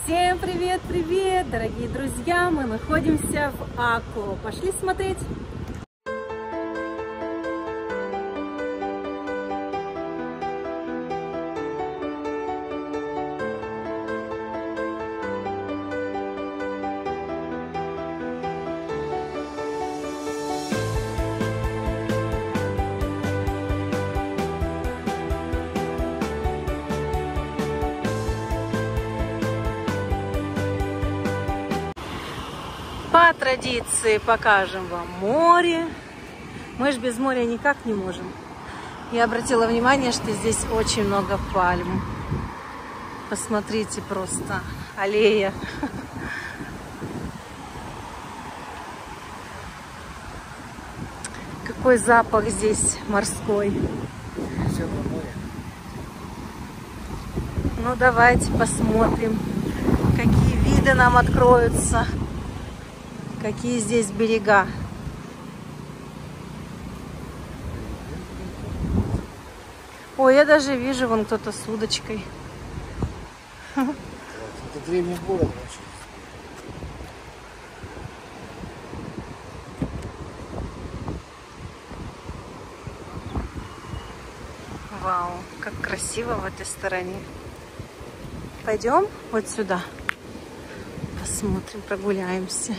Всем привет-привет, дорогие друзья! Мы находимся в Ако. Пошли смотреть! По традиции покажем вам море. Мы же без моря никак не можем. Я обратила внимание, что здесь очень много пальм. Посмотрите просто. Аллея. Какой запах здесь морской. Ну давайте посмотрим, какие виды нам откроются. Какие здесь берега. Ой, я даже вижу, вон кто-то с удочкой. Это древний город вообще. Вау, как красиво в этой стороне. Пойдем вот сюда. Посмотрим, прогуляемся.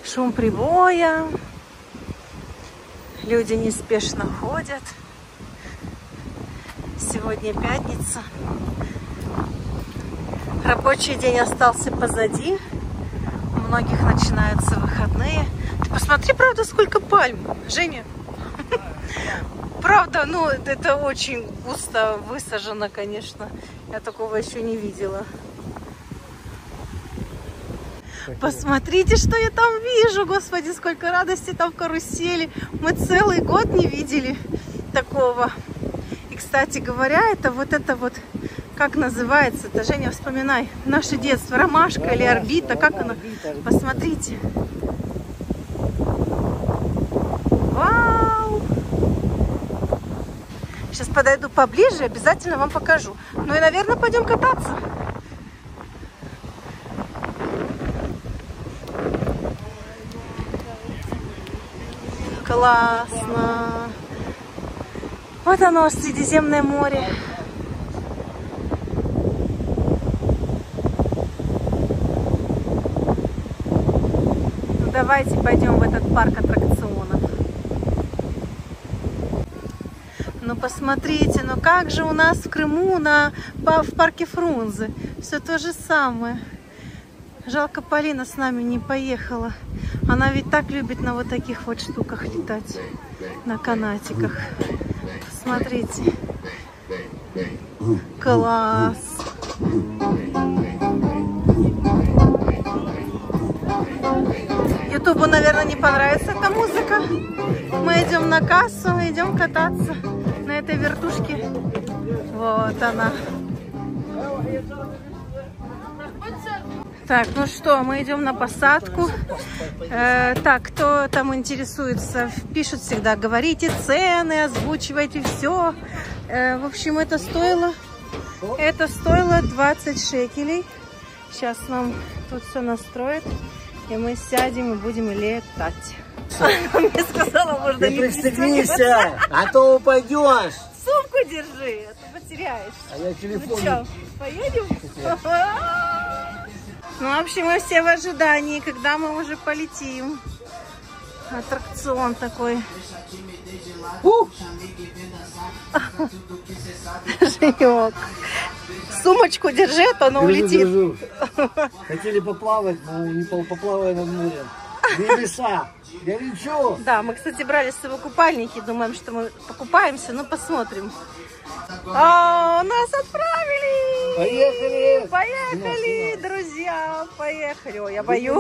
Шум прибоя, люди неспешно ходят. Сегодня пятница. Рабочий день остался позади. У многих начинаются выходные. Ты посмотри, правда, сколько пальм, Женя. Правда, ну это очень густо высажено, конечно. Я такого еще не видела. Посмотрите, что я там вижу, господи, сколько радости там в карусели. Мы целый год не видели такого. И, кстати говоря, это вот, как называется? Это, Женя, вспоминай. Наше детство. Ромашка или орбита, как она? Посмотрите. Вау! Сейчас подойду поближе, обязательно вам покажу. Ну и, наверное, пойдем кататься. Классно. Вот оно, Средиземное море. Ну, давайте пойдем в этот парк аттракционов. Ну, посмотрите, ну как же у нас в Крыму в парке Фрунзе. Все то же самое. Жалко, Полина с нами не поехала. Она ведь так любит на вот таких вот штуках летать, на канатиках. Посмотрите. Класс. Ютубу, наверное, не понравится эта музыка. Мы идем на кассу, идем кататься на этой вертушке. Вот она. Так, ну что, мы идем на посадку. Так, кто там интересуется, пишут всегда, говорите цены, озвучивайте все. В общем, это стоило 20 шекелей. Сейчас нам тут все настроят, и мы сядем и будем летать. Она мне сказала, можно не пристегнися, а то упадешь. Сумку держи, а то потеряешь. А я телефон. Ну что, поедем? Ну, в общем, мы все в ожидании, когда мы уже полетим. Аттракцион такой. Женек, сумочку держи, а то она улетит. Держу. Хотели поплавать, но не поплавая над морем. Небеса, горячо. Да, мы, кстати, брали с собой купальники. Думаем, что мы покупаемся, но посмотрим. Нас отправили! Поехали! Поехали, друзья! Поехали! Ой, я боюсь!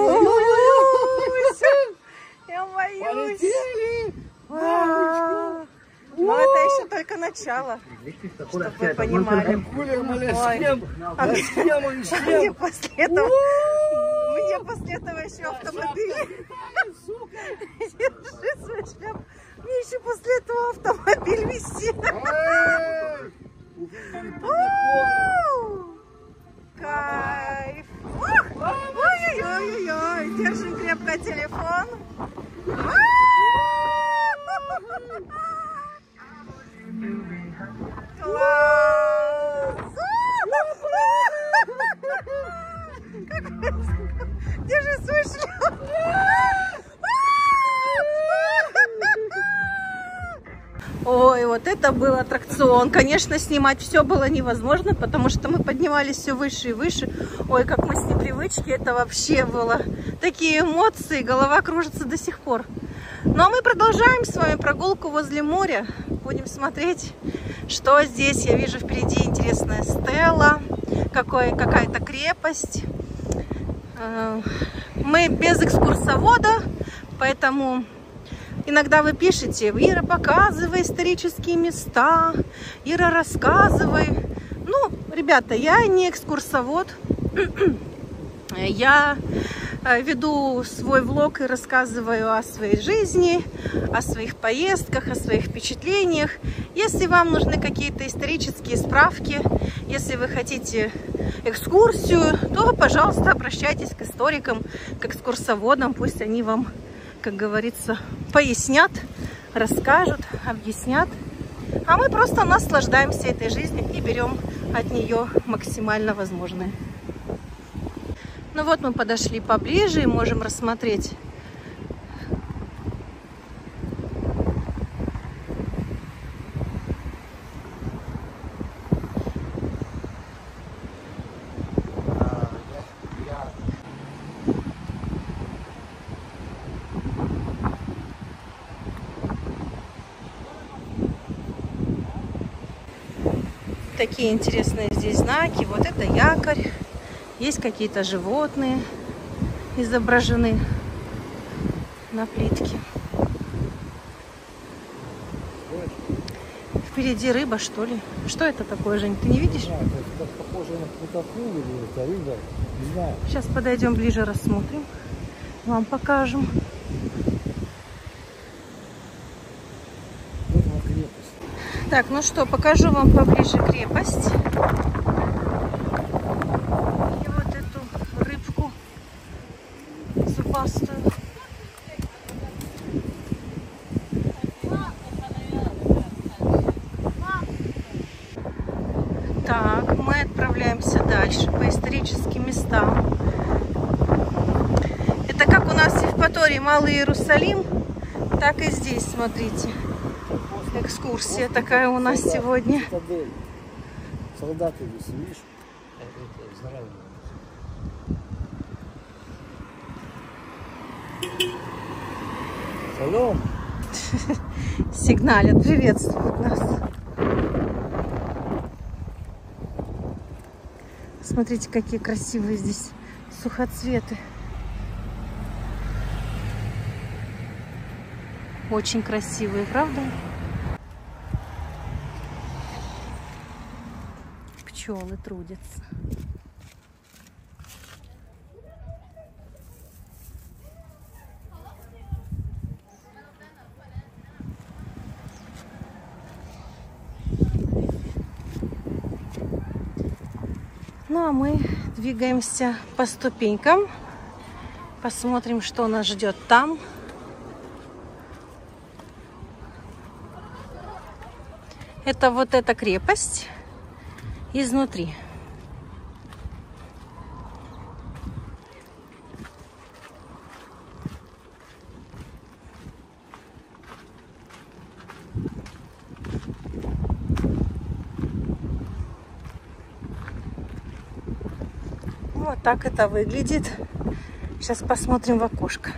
Я боюсь! Полетели! Но это еще только начало, чтобы вы понимали. Мне после этого еще автомобиль. Держи свой шлем. Мне еще после этого автомобиль висит. Кайф. Ой-ой-ой-ой. Держим крепко телефон. Класс! Держи свой шлем. Ой, вот это был аттракцион. Конечно, снимать все было невозможно, потому что мы поднимались все выше и выше. Ой, как мы с непривычки, это вообще было. Такие эмоции, голова кружится до сих пор. Ну, а мы продолжаем с вами прогулку возле моря. Будем смотреть, что здесь. Я вижу впереди интересная стела, какая-то крепость. Мы без экскурсовода, поэтому... Иногда вы пишете: Ира, показывай исторические места, Ира, рассказывай. Ну, ребята, я не экскурсовод. Я веду свой влог и рассказываю о своей жизни, о своих поездках, о своих впечатлениях. Если вам нужны какие-то исторические справки, если вы хотите экскурсию, то, пожалуйста, обращайтесь к историкам, к экскурсоводам. Пусть они вам, как говорится, пояснят, расскажут, объяснят. А мы просто наслаждаемся этой жизнью и берем от нее максимально возможное. Ну вот мы подошли поближе и можем рассмотреть такие интересные здесь знаки. Вот это якорь. Есть какие-то животные изображены на плитке. Впереди рыба, что ли? Что это такое, Жень? Ты не видишь? Не знаю, это похоже на какую-то акулу или это рыба. Не знаю. Сейчас подойдем ближе, рассмотрим. Вам покажем. Вот она крепость. Так, ну что, покажу вам поближе крепость. И вот эту рыбку зубастую. Так, мы отправляемся дальше по историческим местам. Это как у нас в Евпатории Малый Иерусалим, так и здесь, смотрите. Экскурсия такая у нас сегодня. Солдаты здесь, видишь? Шалом! Сигналят, приветствуют нас. Смотрите, какие красивые здесь сухоцветы. Очень красивые, правда? Пчелы трудятся. Ну а мы двигаемся по ступенькам. Посмотрим, что нас ждет там. Это вот эта крепость изнутри. Вот так это выглядит. Сейчас посмотрим в окошко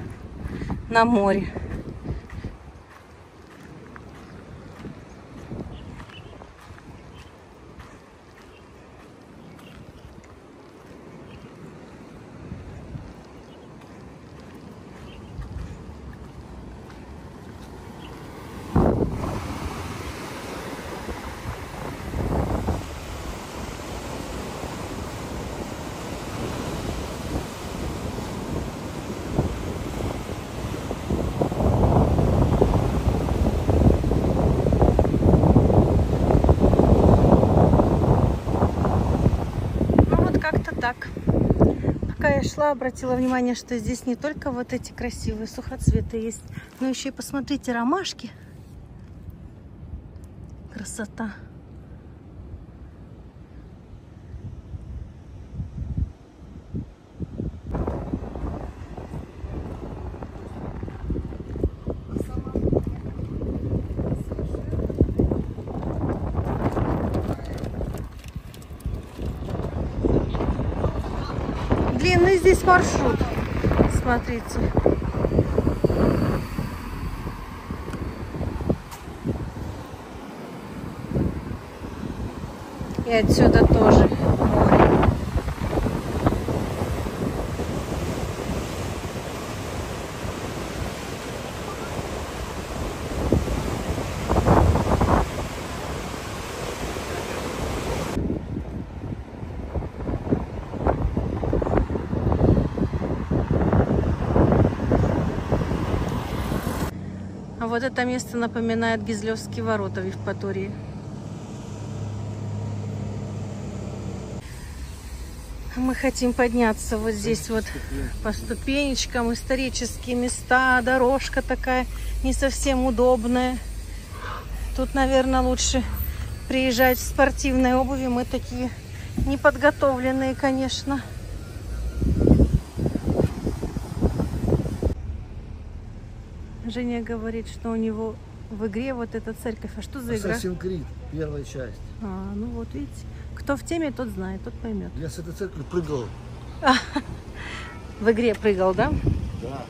на море. пришла, обратила внимание, что здесь не только вот эти красивые сухоцветы есть, но еще и посмотрите, ромашки. Красота. Длинный здесь маршрут. Смотрите. И отсюда тоже море. А вот это место напоминает Гизлевские ворота в Евпатории. Мы хотим подняться вот здесь вот по ступенечкам. Исторические места, дорожка такая не совсем удобная. Тут, наверное, лучше приезжать в спортивной обуви. Мы такие неподготовленные, конечно. Женя говорит, что у него в игре вот эта церковь. А что за игра? Assassin's Creed, первая часть. А, ну вот видите. Кто в теме, тот знает, тот поймет. Я с этой церкви прыгал. В игре прыгал, да? Да.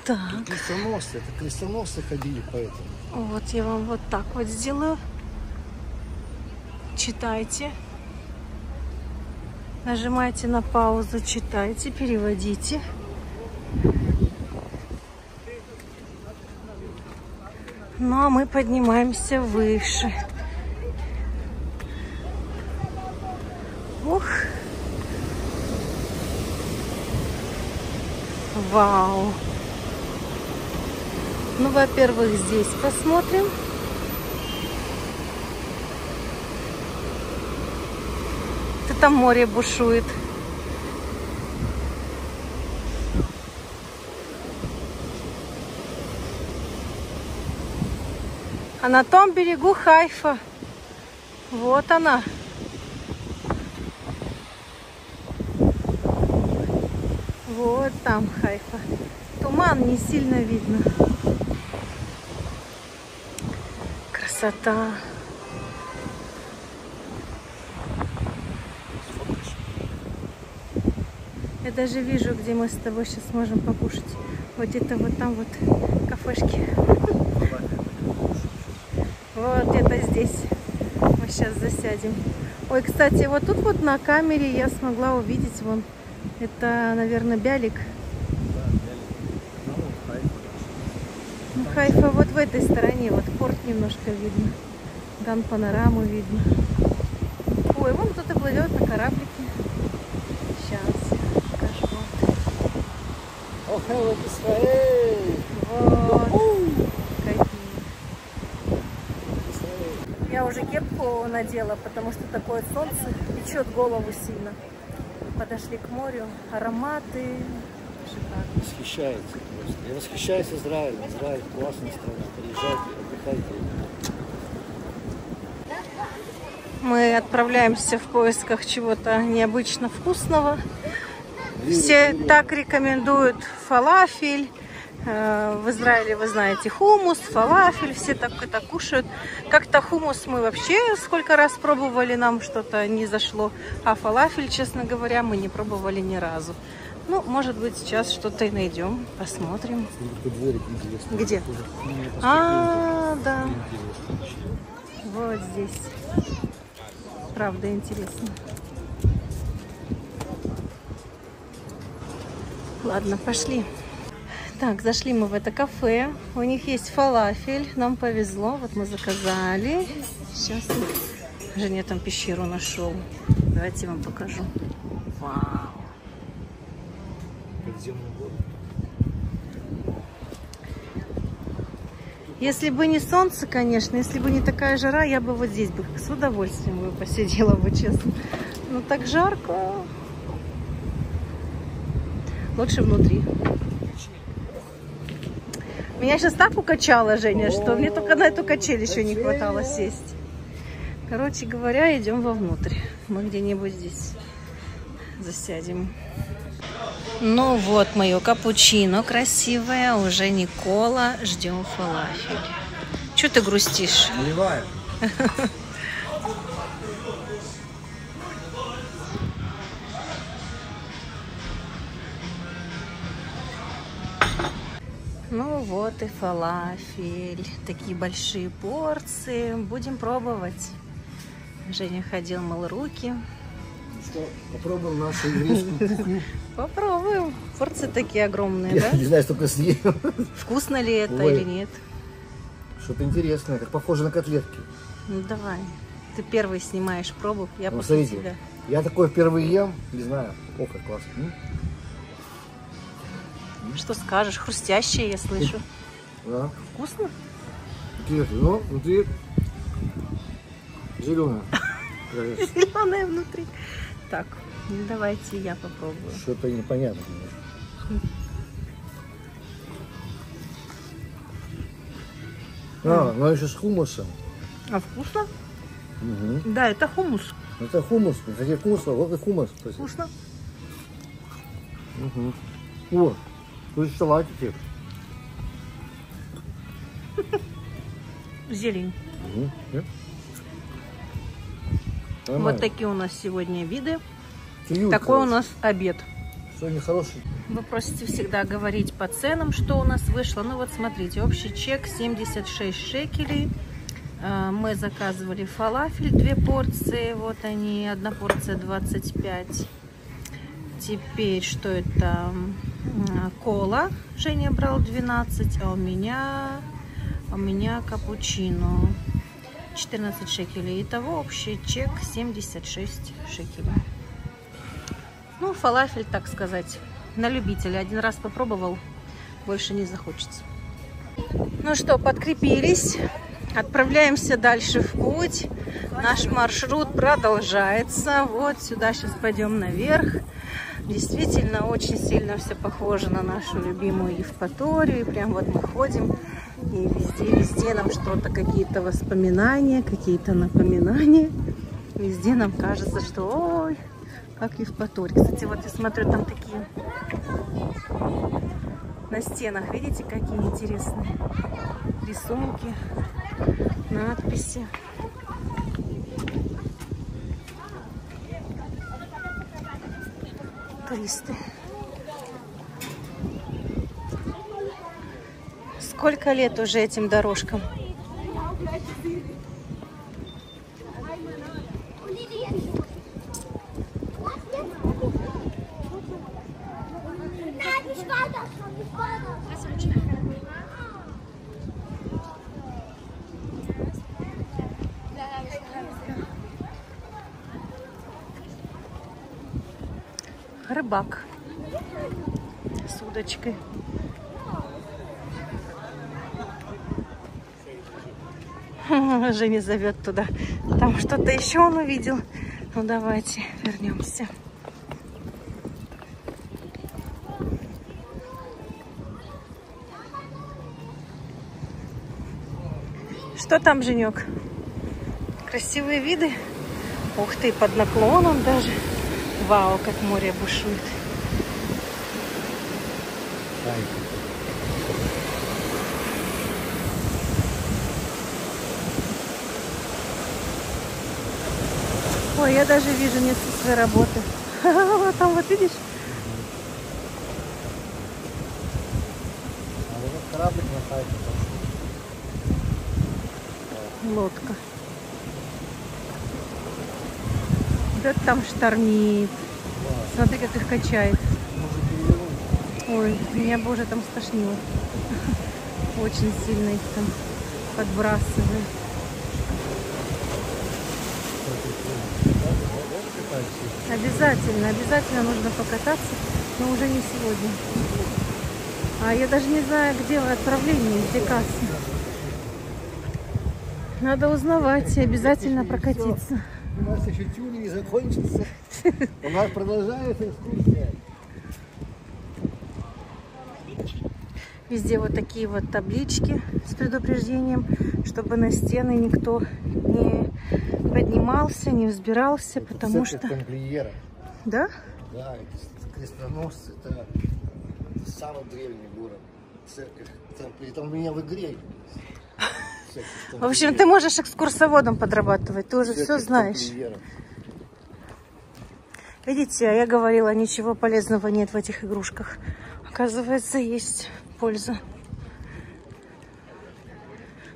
Так. Крестоносцы, это крестоносцы ходили по этому. Вот я вам вот так вот сделаю. Читайте. Нажимайте на паузу, читайте, переводите. Ну а мы поднимаемся выше. Ух! Вау! Ну, во-первых, здесь посмотрим. Это море бушует. А на том берегу Хайфа. Вот она. Вот там Хайфа. Туман не сильно видно. Красота. Я даже вижу, где мы с тобой сейчас можем покушать. Вот где-то вот там вот кафешки. Вот где-то здесь. Мы сейчас засядем. Ой, кстати, вот тут вот на камере я смогла увидеть вон. Это, наверное, Бялик. Ну, Хайфа вот в этой стороне. Вот порт немножко видно. Там панораму видно. Ой, вон кто-то плывет на кораблике. Сейчас покажу. Вот. Какие. Я уже кепку надела, потому что такое солнце печет голову сильно. Подошли к морю, ароматы. Шикарно. Восхищается просто. Я восхищаюсь Израилем. Израиль классная страна. Приезжайте, отдыхайте. Мы отправляемся в поисках чего-то необычно вкусного. Все так рекомендуют фалафель. В Израиле, вы знаете, хумус, фалафель. Все так это кушают. Как-то хумус мы вообще сколько раз пробовали, нам что-то не зашло. А фалафель, честно говоря, мы не пробовали ни разу. Ну, может быть, сейчас что-то и найдем. Посмотрим. Где? А, да. Вот здесь. Правда, интересно. Ладно, пошли. Так, зашли мы в это кафе. У них есть фалафель. Нам повезло. Вот мы заказали. Сейчас Женя там пещеру нашел. Давайте я вам покажу. Вау. Если бы не солнце, конечно, если бы не такая жара, я бы вот здесь бы с удовольствием бы посидела бы, честно. Но так жарко. Лучше внутри. Меня сейчас так укачало, Женя, что мне только на эту качель еще не хватало сесть. Короче говоря, идем вовнутрь. Мы где-нибудь здесь засядем. Ну вот, мое капучино красивое. Уже Никола. Ждем фалафель. Чего ты грустишь? Наливаю. Ну вот и фалафель. Такие большие порции. Будем пробовать. Женя ходил, мыл руки. Что, попробуем нашу еврейскую кухню. Попробуем. Порции такие огромные, Я да? не знаю, столько съем. Вкусно ли это Ой. или нет? Что-то интересное, как похоже на котлетки. Ну давай. Ты первый снимаешь пробу, я Ну, после смотрите, тебя. я такое впервые ем, не знаю. О, как классно. Что скажешь? Хрустящее, я слышу. Да. Вкусно? Интересно. Ну, внутри зеленое. Зеленое внутри. Так, ну давайте я попробую. Что-то непонятно. А, ну еще с хумусом. А вкусно? Угу. Да, это хумус. Это хумус. Кстати, хумус, вот и хумус. Кстати. Вкусно. Угу. О, тут салатики. Зелень. Угу. Вот такие у нас сегодня виды. Киют, Такой короче. у нас обед. Сегодня хороший. Вы просите всегда говорить по ценам, что у нас вышло. Ну вот смотрите, общий чек 76 шекелей. Мы заказывали фалафель 2 порции. Вот они, 1 порция 25. Теперь что это? Кола. Женя брал 12, а у меня капучино 14 шекелей. Итого общий чек 76 шекелей. Ну, фалафель, так сказать, на любителя. 1 раз попробовал, больше не захочется. Ну что, подкрепились. Отправляемся дальше в путь. Наш маршрут продолжается. Вот сюда сейчас пойдем наверх. Действительно, очень сильно все похоже на нашу любимую Евпаторию. И прям вот мы ходим, и везде нам что-то, какие-то воспоминания, какие-то напоминания. Везде нам кажется, что ой, как Евпатория. Кстати, вот я смотрю, там такие на стенах, видите, какие интересные рисунки, надписи. Туристы. Сколько лет уже этим дорожкам? Рыбак с удочкой. Женя зовет туда. Там что-то еще он увидел. Ну давайте вернемся. Что там, Женек? Красивые виды. Ух ты, под наклоном даже. Вау, как море бушует. Ой, я даже вижу место своей работы. Там вот видишь? А вот этот кораблик находится. Лодка. Да там штормит. Смотри, как их качает. Ой, меня бы уже там стошнило. Очень сильно их там подбрасывает. Обязательно, обязательно нужно покататься, но уже не сегодня. А я даже не знаю, где отправление, где касса. Надо узнавать и обязательно прокатиться. У нас еще тюнинг не закончился. У нас продолжается экскурсия. Везде вот такие вот таблички с предупреждением, чтобы на стены никто не поднимался, не взбирался, Это потому церковь что... тамплиеров. Да? Да, это крестоносцы, это самый древний город. Церковь тамплиеров. Там у меня в игре. В общем, ты можешь экскурсоводом подрабатывать, ты уже все знаешь. Тамплиеров. Видите, я говорила, ничего полезного нет в этих игрушках. Оказывается, есть польза.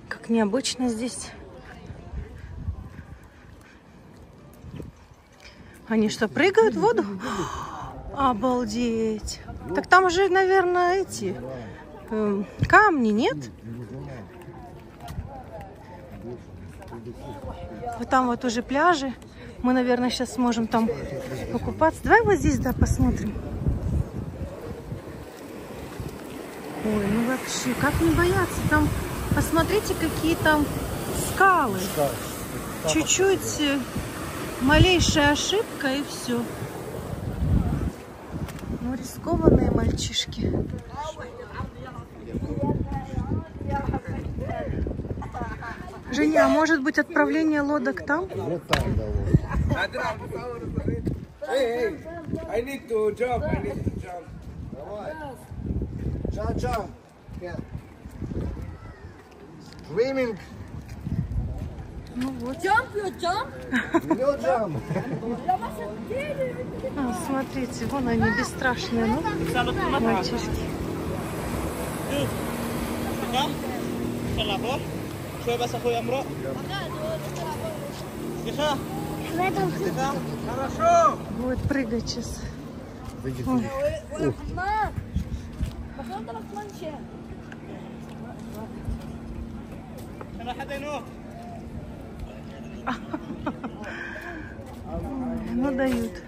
Как необычно здесь. Они что, прыгают в воду? Обалдеть. Так там же, наверное, эти камни, нет? Вот там вот уже пляжи. Мы, наверное, сейчас сможем там покупаться. Давай вот здесь, да, посмотрим. Ой, ну вообще, как не бояться? Там, посмотрите, какие там скалы. Чуть-чуть малейшая ошибка и все. Ну, рискованные мальчишки. Женя, а может быть отправление лодок там? Вот там, да, вот. Hey, I need to jump. Давай. Jump. Yeah. Swimming. Ну вот. Jump, you jump. No jump. А, смотрите, вон они бесстрашные, ну, мальчишки. Будет прыгать сейчас. Ой. Ну дают.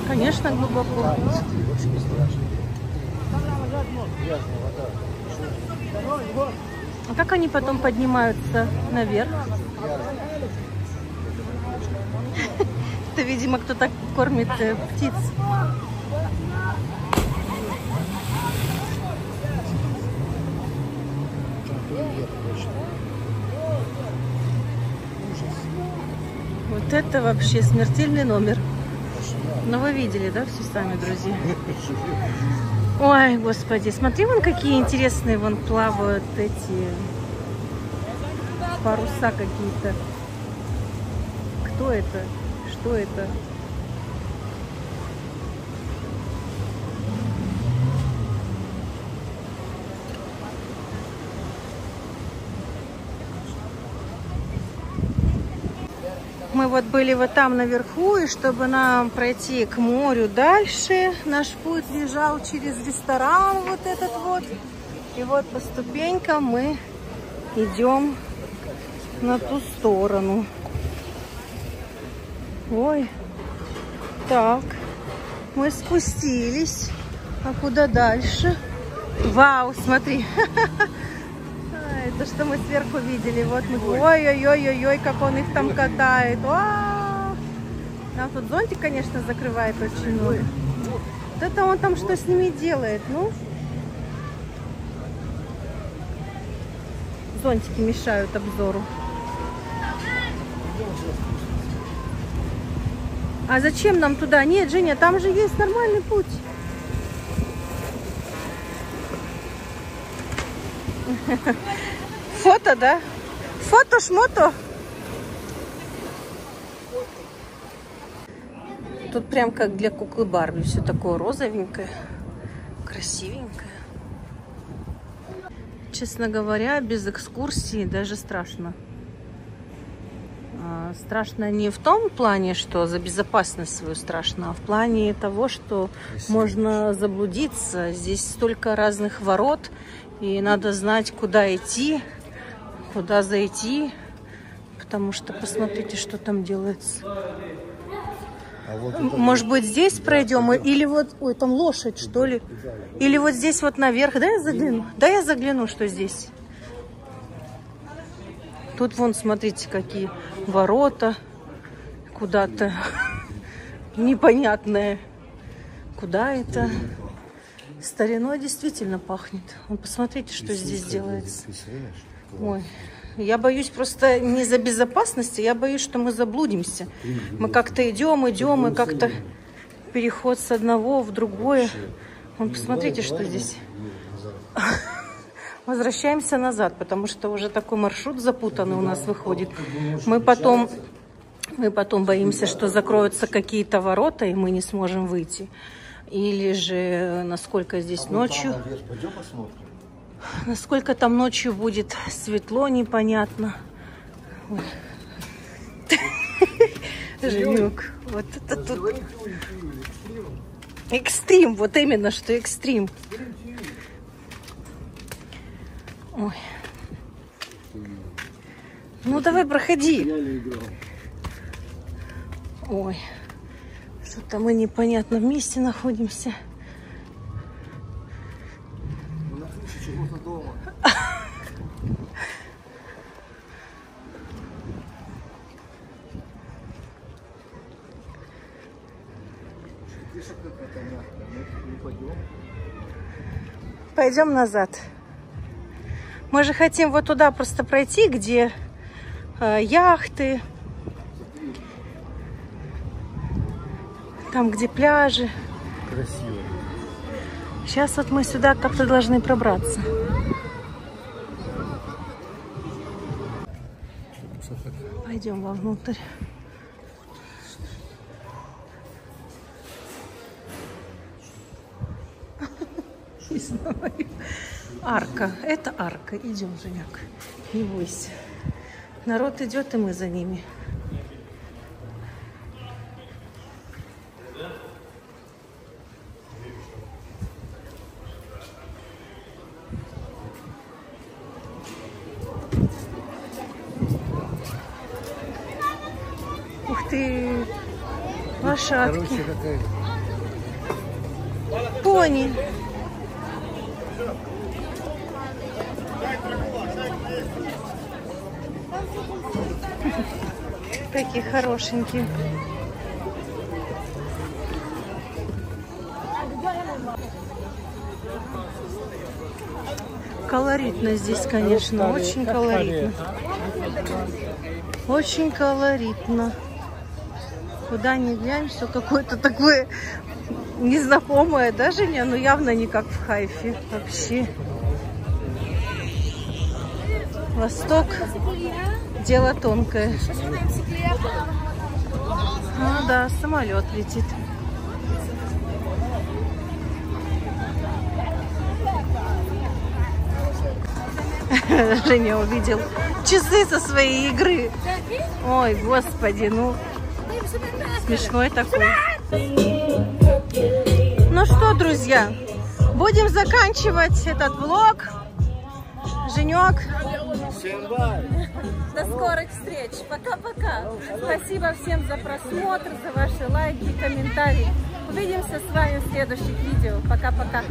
Конечно, глубоко. Вообще не страшно. Грязная вода. А как они потом поднимаются наверх? Это, видимо, кто-то кормит птиц. Вот это вообще смертельный номер. Ну вы видели, да, все сами, друзья? Ой, господи, смотри, вон какие интересные вон плавают эти паруса какие-то. Кто это? Что это? Мы вот были вот там наверху, и чтобы нам пройти к морю дальше, наш путь лежал через ресторан вот этот вот. И вот по ступенькам мы идем на ту сторону. Ой, так, мы спустились. А куда дальше? Вау, смотри. Это что мы сверху видели. Вот мы. Ой-ой-ой-ой, как он их там катает. Нам тут зонтик, конечно, закрывает очень много. Вот это он там что с ними делает? Ну, зонтики мешают обзору. А зачем нам туда? Нет, Женя, там же есть нормальный путь. Фото, да? Фото-шмото. Тут прям как для куклы Барби. Все такое розовенькое, красивенькое. Честно говоря, без экскурсии даже страшно. Страшно не в том плане, что за безопасность свою страшно, а в плане того, что можно заблудиться. Здесь столько разных ворот, и надо знать, куда идти, куда зайти, потому что посмотрите, что там делается. Может быть, здесь пройдем, или вот, ой, там лошадь, что ли, или вот здесь вот наверх. Да, я загляну, что здесь. Тут вон, смотрите, какие ворота куда-то непонятное. Куда это? Стариной действительно пахнет. Вон, посмотрите, что здесь делается. Ой, я боюсь просто не за безопасность, я боюсь, что мы заблудимся. Мы как-то идем, и как-то переход с одного в другое. Вон, посмотрите, что здесь. Возвращаемся назад, потому что уже такой маршрут запутанный у нас выходит. Мы потом боимся, что закроются какие-то ворота, и мы не сможем выйти. Или же, насколько здесь ночью... Насколько там ночью будет светло, непонятно. Женек, вот это тут... Экстрим, вот именно, что экстрим. Ой. Ну давай, проходи. Ой, что-то мы непонятном месте находимся. Пойдем назад. Мы же хотим вот туда просто пройти, где яхты, там, где пляжи. Красиво. Сейчас вот мы сюда как-то должны пробраться. Пойдем вовнутрь. Не знаю. Арка. Это арка. Идем, Женек. Не бойся. Народ идет, и мы за ними. Ух ты! Лошадки. Пони. Такие хорошенькие. Колоритно здесь, конечно, очень колоритно. Очень колоритно. Куда ни глянь, все какое-то такое незнакомое, да, Женя? Ну, явно не как в Хайфе вообще. Восток – дело тонкое. Ну да, самолет летит. Женя увидел часы со своей игры. Ой, господи, ну смешной такой. Ну что, друзья, будем заканчивать этот влог. Женек. До скорых встреч. Пока-пока. Спасибо всем за просмотр, за ваши лайки, комментарии. Увидимся с вами в следующих видео. Пока-пока.